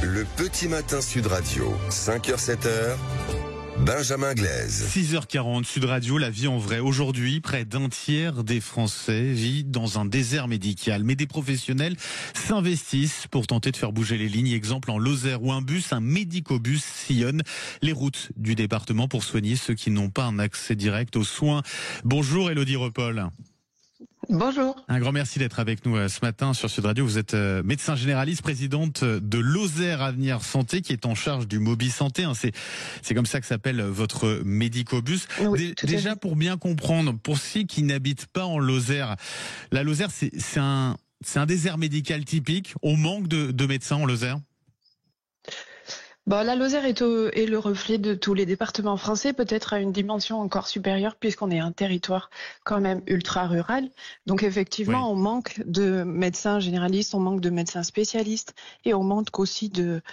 Le petit matin Sud Radio, 5h-7h, Benjamin Glaise. 6h40, Sud Radio, la vie en vrai. Aujourd'hui, près d'un tiers des Français vit dans un désert médical. Mais des professionnels s'investissent pour tenter de faire bouger les lignes. Exemple en Lozère où un médicobus sillonne les routes du département pour soigner ceux qui n'ont pas un accès direct aux soins. Bonjour Élodie Repaul. Bonjour. Un grand merci d'être avec nous ce matin sur Sud Radio. Vous êtes médecin généraliste, présidente de Lozère Avenir Santé, qui est en charge du Mobi Santé. C'est comme ça que s'appelle votre médicobus. Oui, Déjà, pour bien comprendre, pour ceux qui n'habitent pas en Lozère, la Lozère, c'est un désert médical typique. On manque de médecins en Lozère. La Lozère est le reflet de tous les départements français, peut-être à une dimension encore supérieure puisqu'on est un territoire quand même ultra rural. Donc effectivement, Oui. On manque de médecins généralistes, on manque de médecins spécialistes et on manque aussi de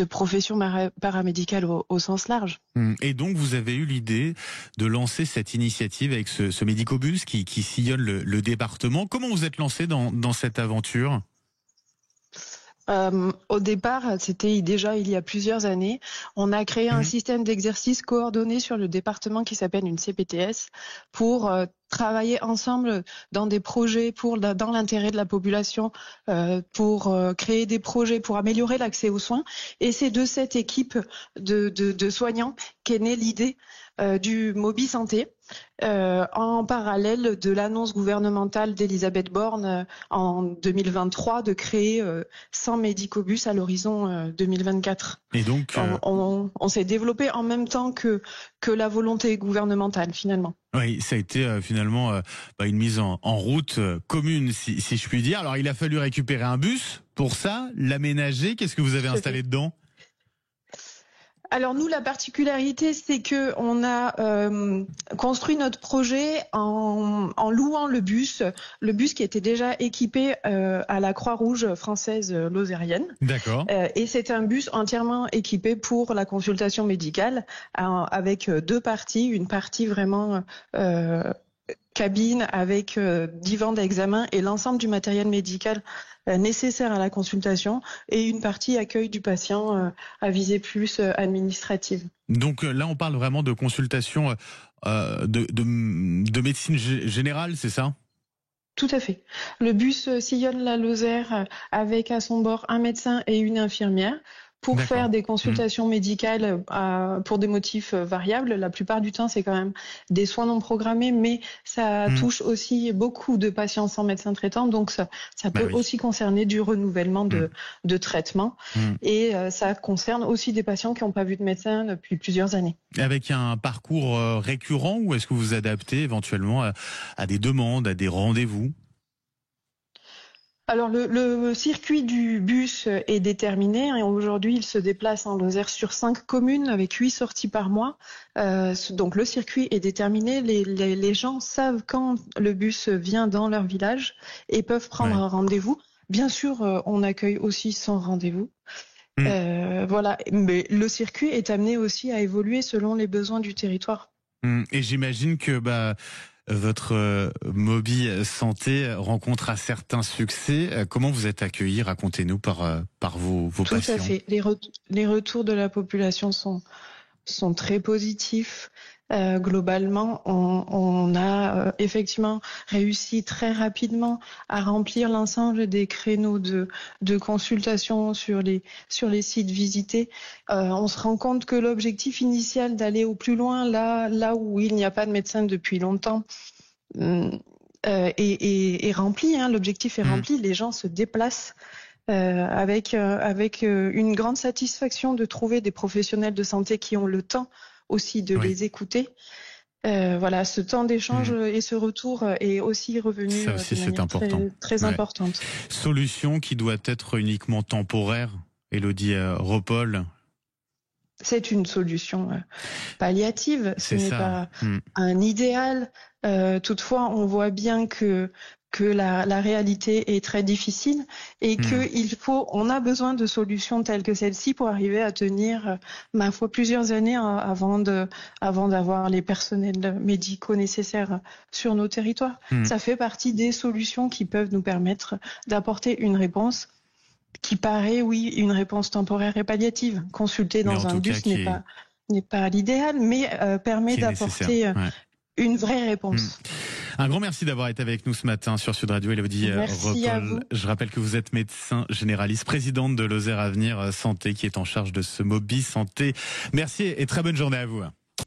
professions paramédicales au sens large. Et donc, vous avez eu l'idée de lancer cette initiative avec ce médicobus qui sillonne le département. Comment vous êtes lancé dans cette aventure ? Au départ, c'était déjà il y a plusieurs années. On a créé un système d'exercice coordonné sur le département qui s'appelle une CPTS pour travailler ensemble dans des projets dans l'intérêt de la population, pour créer des projets pour améliorer l'accès aux soins. Et c'est de cette équipe de soignants qu'est née l'idée du Mobi Santé, en parallèle de l'annonce gouvernementale d'Elisabeth Borne en 2023 de créer 100 médicobus à l'horizon 2024. Et donc, on s'est développé en même temps que la volonté gouvernementale finalement. Oui, ça a été finalement une mise en route commune, si je puis dire. Alors, il a fallu récupérer un bus pour ça, l'aménager. Qu'est-ce que vous avez installé dedans ? Alors nous, la particularité, c'est que on a construit notre projet en louant le bus qui était déjà équipé à la Croix-Rouge française lozérienne. D'accord. Et c'est un bus entièrement équipé pour la consultation médicale, avec deux parties, une partie vraiment cabine avec divan d'examen et l'ensemble du matériel médical nécessaire à la consultation, et une partie accueil du patient à visée plus administrative. Donc là, on parle vraiment de consultation de médecine générale, c'est ça ? Tout à fait. Le bus sillonne la Lozère avec à son bord un médecin et une infirmière pour faire des consultations médicales pour des motifs variables. La plupart du temps, c'est quand même des soins non programmés, mais ça touche aussi beaucoup de patients sans médecin traitant, donc ça peut aussi concerner du renouvellement de traitement. Et ça concerne aussi des patients qui n'ont pas vu de médecin depuis plusieurs années. Avec un parcours récurrent, ou est-ce que vous adaptez éventuellement à des demandes, à des rendez-vous ? Alors le circuit du bus est déterminé. Aujourd'hui, il se déplace en Lozère sur 5 communes avec 8 sorties par mois. Donc le circuit est déterminé. Les gens savent quand le bus vient dans leur village et peuvent prendre un rendez-vous. Bien sûr, on accueille aussi sans rendez-vous. Voilà. Mais le circuit est amené aussi à évoluer selon les besoins du territoire. Et j'imagine que votre Mobi Santé rencontre un certain succès. Comment vous êtes accueillis ? Racontez-nous par vos patients. Tout à fait. Les retours de la population sont très positifs. Globalement, on a effectivement réussi très rapidement à remplir l'ensemble des créneaux de consultation sur les sites visités. On se rend compte que l'objectif initial d'aller au plus loin, là où il n'y a pas de médecin depuis longtemps, est rempli. L'objectif est rempli. Les gens se déplacent avec une grande satisfaction de trouver des professionnels de santé qui ont le temps aussi de les écouter. Ce temps d'échange et ce retour est aussi revenu ça aussi, c'est important. Très importante. Solution qui doit être uniquement temporaire, Élodie Repaul. C'est une solution palliative, ce n'est pas un idéal. Toutefois, on voit bien que la réalité est très difficile et on a besoin de solutions telles que celle-ci pour arriver à tenir, ma foi, plusieurs années avant d'avoir les personnels médicaux nécessaires sur nos territoires. Ça fait partie des solutions qui peuvent nous permettre d'apporter une réponse qui paraît, oui, une réponse temporaire et palliative. Consulter dans un bus n'est pas l'idéal, mais permet d'apporter une vraie réponse. Un grand merci d'avoir été avec nous ce matin sur Sud Radio, Élodie Repol. Je rappelle que vous êtes médecin généraliste, présidente de Lozère Avenir Santé, qui est en charge de ce Mobi Santé. Merci et très bonne journée à vous.